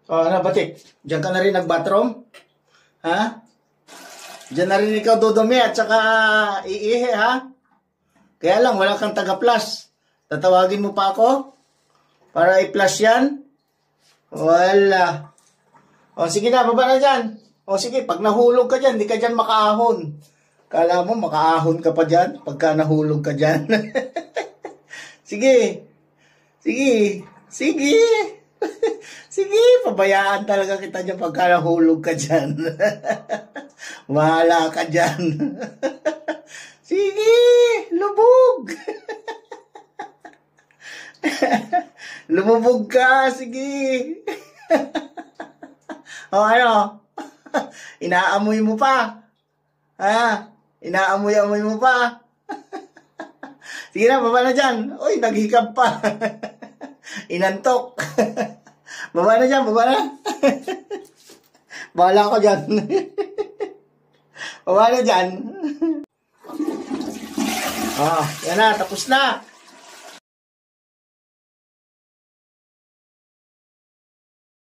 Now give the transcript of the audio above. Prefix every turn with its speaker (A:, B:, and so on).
A: Oh, ano, batik? Diyan ka na rin nag-bathroom? Ha? Diyan na rin ikaw dudumi at saka iihi, ha? Kaya lang, wala kang taga-plus. Tatawagin mo pa ako? Para i-plus yan? Wala. O, sige na, baba na dyan. O, sige, pag nahulog ka dyan, di ka dyan makaahon. Kala mo, makaahon ka pa dyan pagka nahulog ka dyan. Sige. Sige. Sige. Sige, pabayaan talaga kita dyan pagka nahulog ka dyan. Wala ka dyan. Sige, lubog. Lumubog ka, sige. O ano? Inaamoy mo pa. Ha? Inaamoy-amoy mo pa. Sige na, baba na dyan. Uy, naghikap pa. Inantok. Baba na dyan, baba na. Bahala ko dyan. Baba na dyan. Yan na, tapos na.